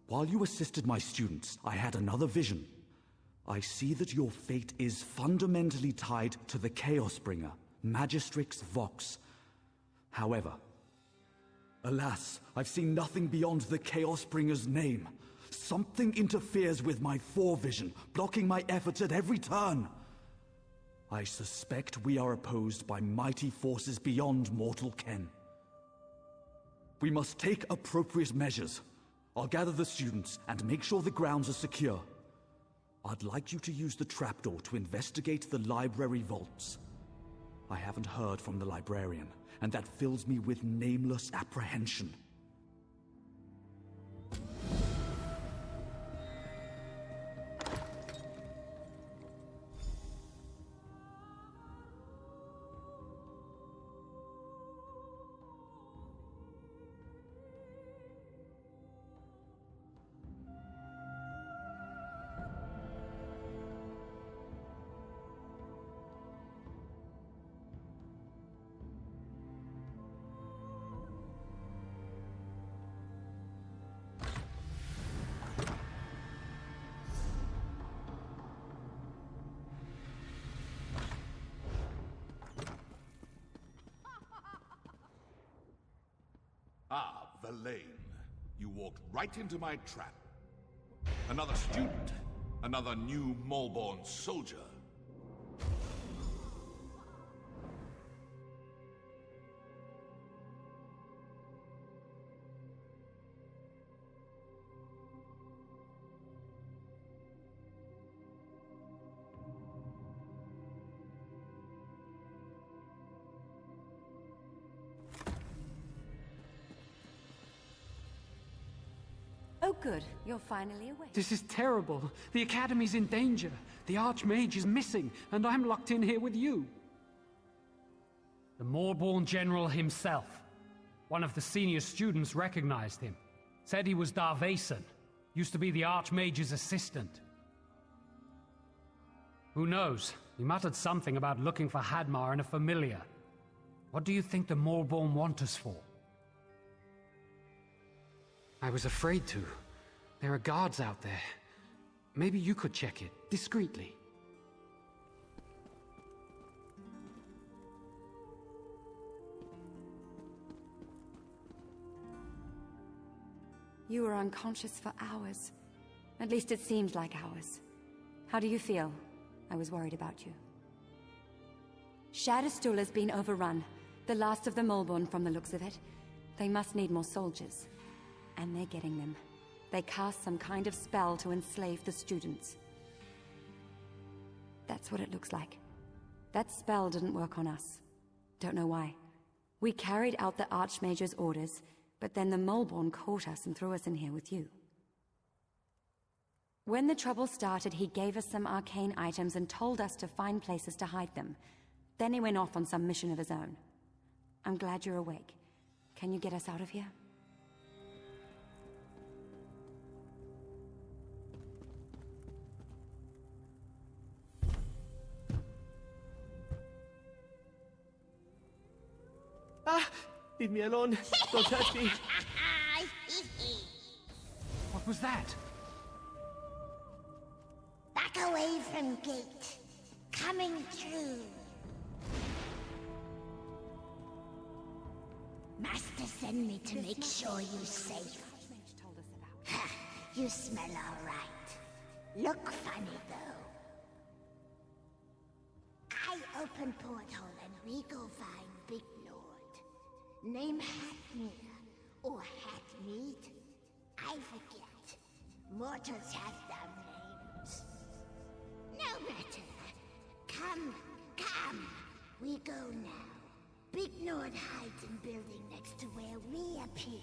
While you assisted my students, I had another vision. I see that your fate is fundamentally tied to the Chaosbringer, Magistrix Vox. However, alas, I've seen nothing beyond the Chaosbringer's name. Something interferes with my forevision, blocking my efforts at every turn. I suspect we are opposed by mighty forces beyond mortal ken. We must take appropriate measures. I'll gather the students and make sure the grounds are secure. I'd like you to use the trapdoor to investigate the library vaults. I haven't heard from the librarian, and that fills me with nameless apprehension. Ah, Verlaine. You walked right into my trap. Another student. Another new Malborn soldier. Oh good, you're finally awake. This is terrible. The Academy's in danger. The Archmage is missing, and I'm locked in here with you. The Moorborn General himself. One of the senior students recognized him. Said he was Darvason. Used to be the Archmage's assistant. Who knows? He muttered something about looking for Hadmar and a familiar. What do you think the Moorborn want us for? I was afraid to. There are guards out there. Maybe you could check it, discreetly. You were unconscious for hours. At least it seemed like hours. How do you feel? I was worried about you. Shadowstool has been overrun. The last of the Molborn from the looks of it. They must need more soldiers. And they're getting them. They cast some kind of spell to enslave the students. That's what it looks like. That spell didn't work on us. Don't know why. We carried out the Archmage's orders, but then the Molborn caught us and threw us in here with you. When the trouble started, he gave us some arcane items and told us to find places to hide them. Then he went off on some mission of his own. I'm glad you're awake. Can you get us out of here? Ah! Leave me alone! Don't touch me! What was that? Back away from gate. Coming through. Master sent me to make sure you're safe. You smell all right. Look funny though. I open portal and we go find Big Lord. Name Hatmir or Hatmead. I forget. Mortals have their names. No matter. Come, come. We go now. Big Nord hides in building next to where we appear.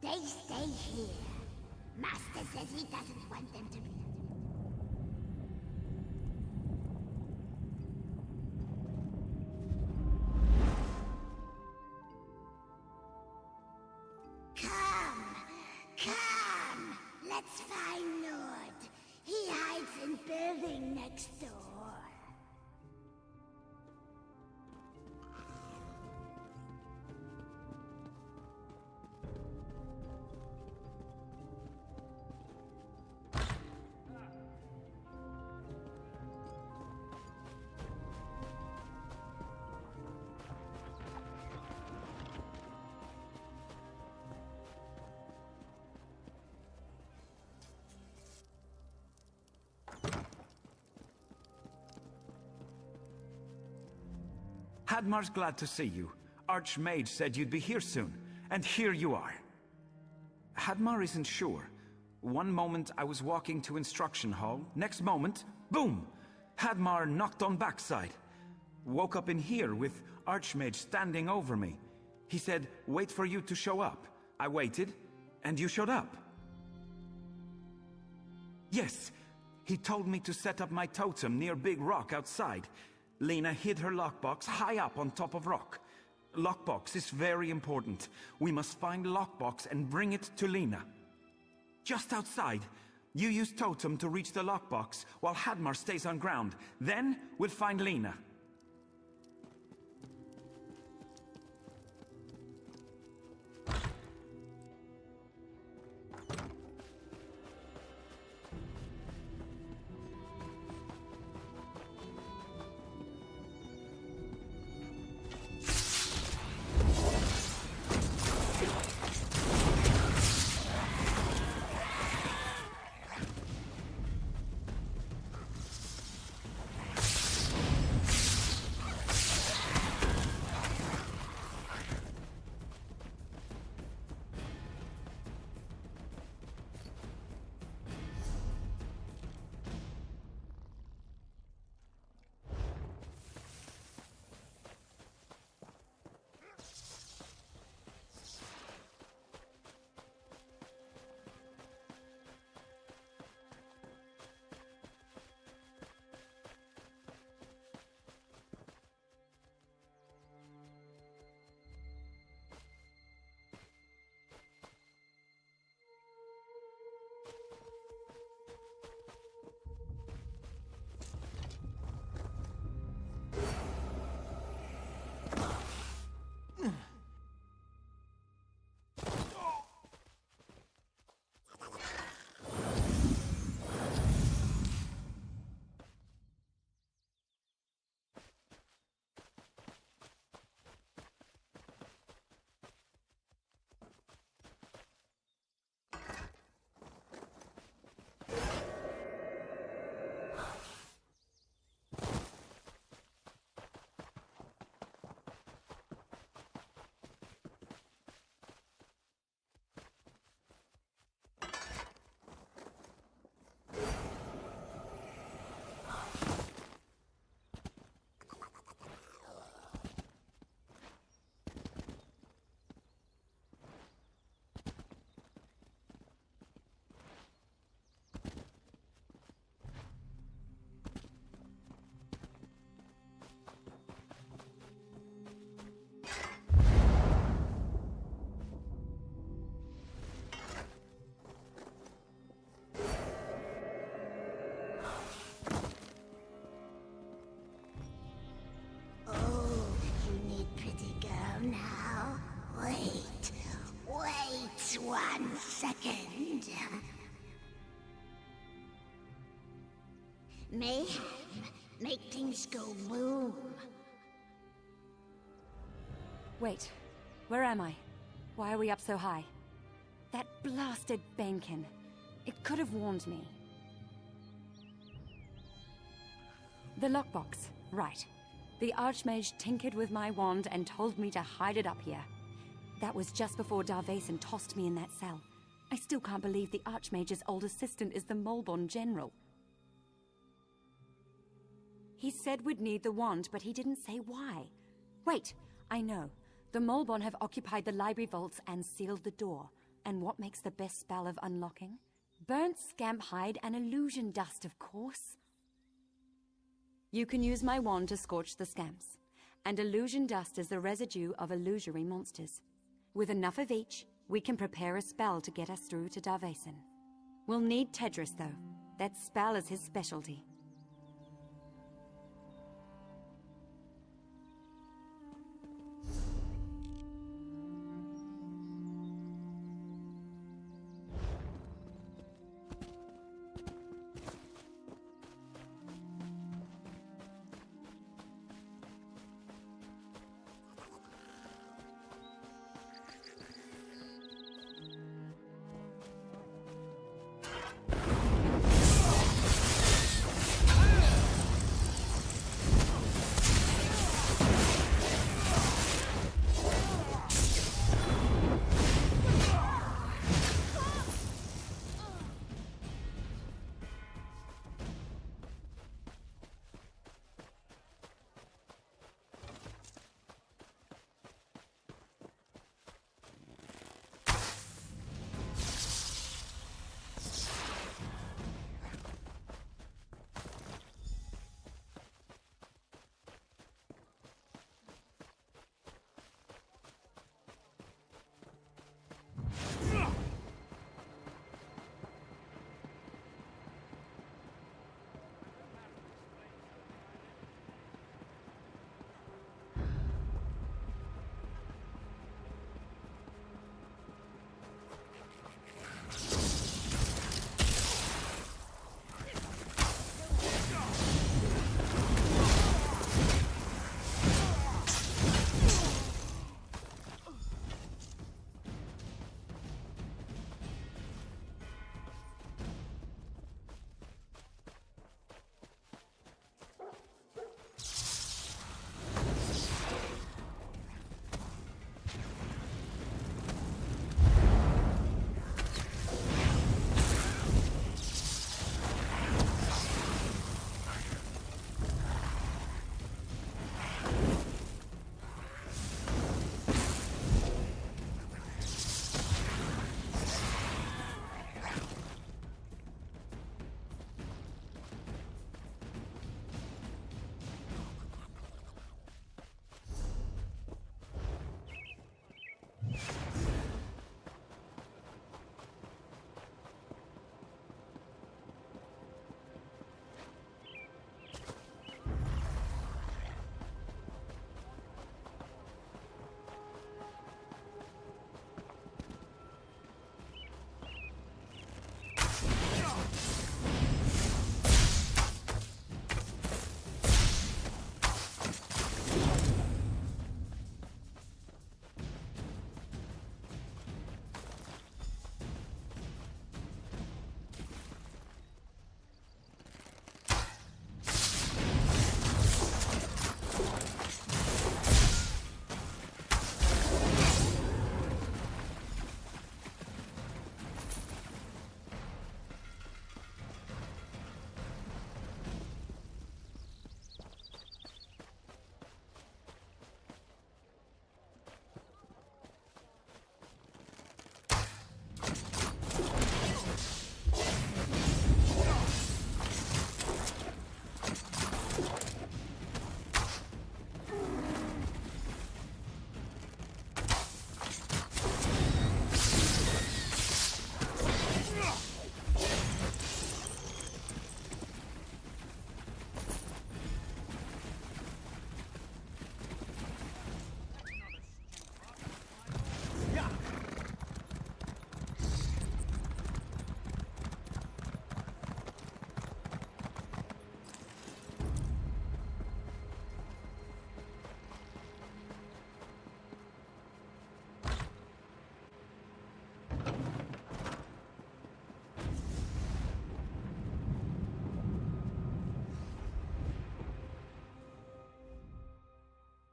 They stay here. Master says he doesn't want them to be. Come! Come! Let's find Nord. He hides in building next door. Hadmar's glad to see you. Archmage said you'd be here soon, and here you are. Hadmar isn't sure. One moment I was walking to instruction hall, next moment, boom! Hadmar knocked on backside. Woke up in here with Archmage standing over me. He said, wait for you to show up. I waited, and you showed up. Yes, he told me to set up my totem near Big Rock outside. Lena hid her lockbox high up on top of rock. Lockbox is very important. We must find lockbox and bring it to Lena. Just outside, you use totem to reach the lockbox while Hadmar stays on ground. Then we'll find Lena. now. Wait 1 second. Mayhem. Make things go boom. Wait, where am I? Why are we up so high? That blasted Bankin. It could have warned me. The lockbox, right. The Archmage tinkered with my wand and told me to hide it up here. That was just before Darvason tossed me in that cell. I still can't believe the Archmage's old assistant is the Molborn General. He said we'd need the wand, but he didn't say why. Wait, I know. The Molborn have occupied the library vaults and sealed the door. And what makes the best spell of unlocking? Burnt scamp hide and illusion dust, of course. You can use my wand to scorch the scamps. And illusion dust is the residue of illusory monsters. With enough of each, we can prepare a spell to get us through to Darvason. We'll need Tedris, though. That spell is his specialty.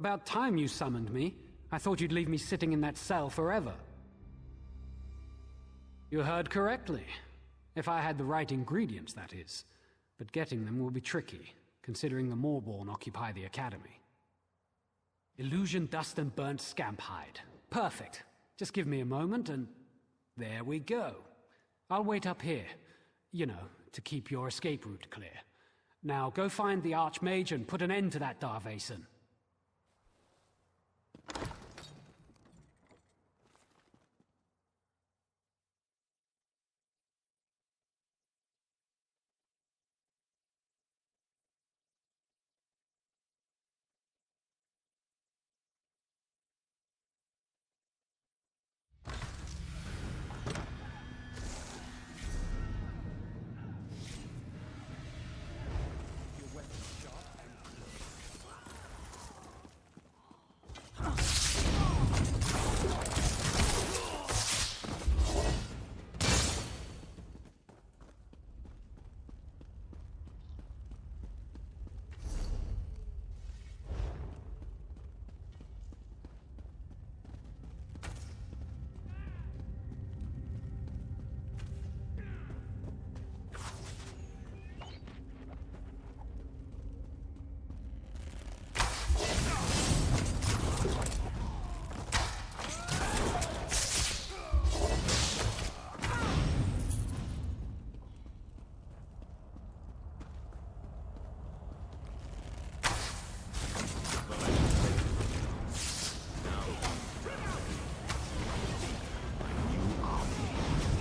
About time you summoned me. I thought you'd leave me sitting in that cell forever. You heard correctly. If I had the right ingredients, that is. But getting them will be tricky, considering the Moorborn occupy the Academy. Illusion, dust, and burnt scamp hide. Perfect. Just give me a moment and... there we go. I'll wait up here. You know, to keep your escape route clear. Now go find the Archmage and put an end to that Darvason.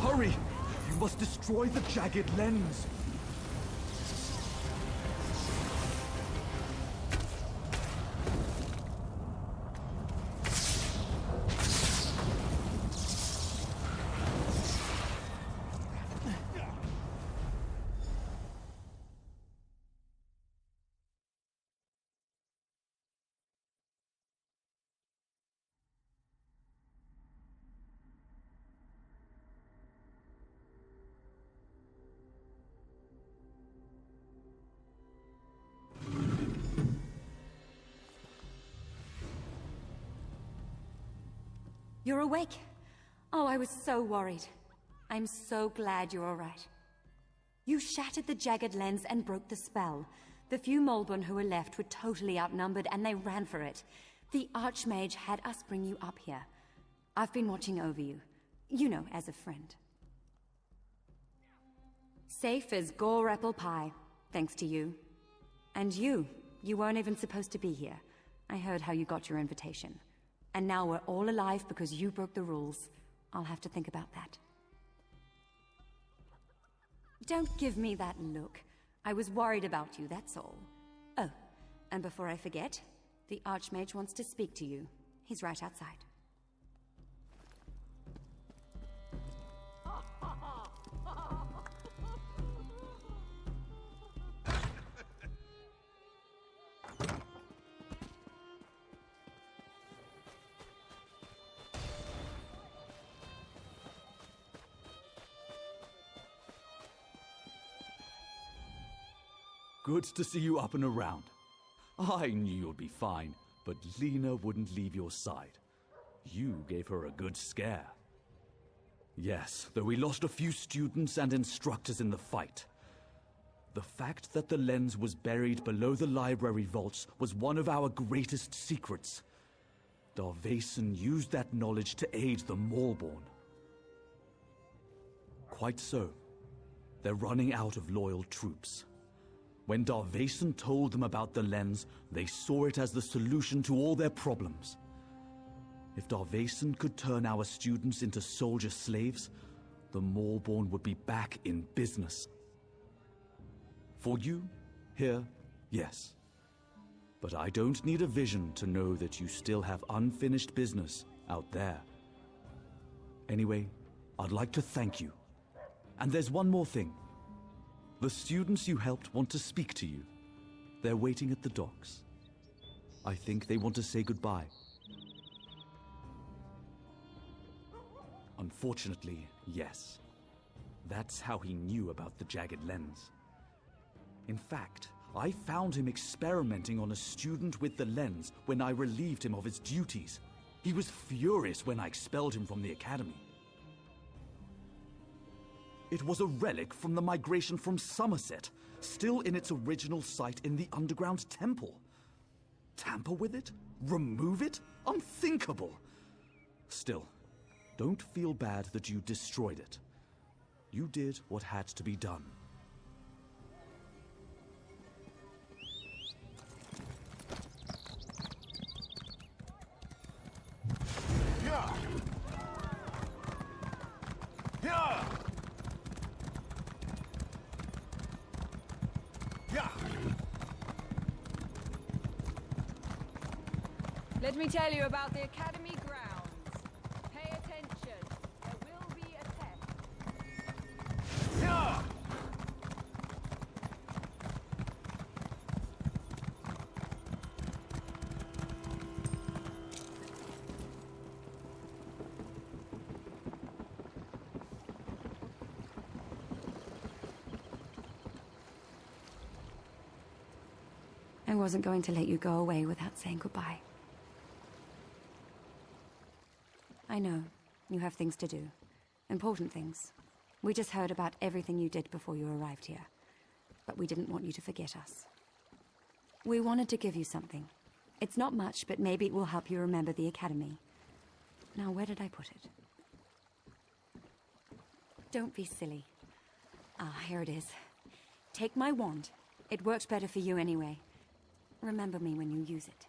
Hurry! You must destroy the jagged lens! You're awake? Oh, I was so worried. I'm so glad you're all right. You shattered the jagged lens and broke the spell. The few Molborn who were left were totally outnumbered and they ran for it. The Archmage had us bring you up here. I've been watching over you. You know, as a friend. Safe as gore apple pie, thanks to you. And you weren't even supposed to be here. I heard how you got your invitation. And now we're all alive because you broke the rules. I'll have to think about that. Don't give me that look. I was worried about you, that's all. Oh, and before I forget, the Archmage wants to speak to you. He's right outside. Good to see you up and around. I knew you'd be fine, but Lena wouldn't leave your side. You gave her a good scare. Yes, though we lost a few students and instructors in the fight. The fact that the lens was buried below the library vaults was one of our greatest secrets. Darvason used that knowledge to aid the Moorborn. Quite so. They're running out of loyal troops. When Darvason told them about the lens, they saw it as the solution to all their problems. If Darvason could turn our students into soldier slaves, the Moorborn would be back in business. For you, here, yes. But I don't need a vision to know that you still have unfinished business out there. Anyway, I'd like to thank you. And there's one more thing. The students you helped want to speak to you. They're waiting at the docks. I think they want to say goodbye. Unfortunately, yes. That's how he knew about the jagged lens. In fact, I found him experimenting on a student with the lens when I relieved him of his duties. He was furious when I expelled him from the academy. It was a relic from the migration from Somerset, still in its original site in the underground temple. Tamper with it? Remove it? Unthinkable! Still, don't feel bad that you destroyed it. You did what had to be done. Yeah! Yeah! Yeah! Let me tell you about the Academy grounds. Pay attention. There will be a test. Yeah! I wasn't going to let you go away without saying goodbye. I know. You have things to do. Important things. We just heard about everything you did before you arrived here. But we didn't want you to forget us. We wanted to give you something. It's not much, but maybe it will help you remember the Academy. Now, where did I put it? Don't be silly. Ah, here it is. Take my wand. It works better for you anyway. Remember me when you use it.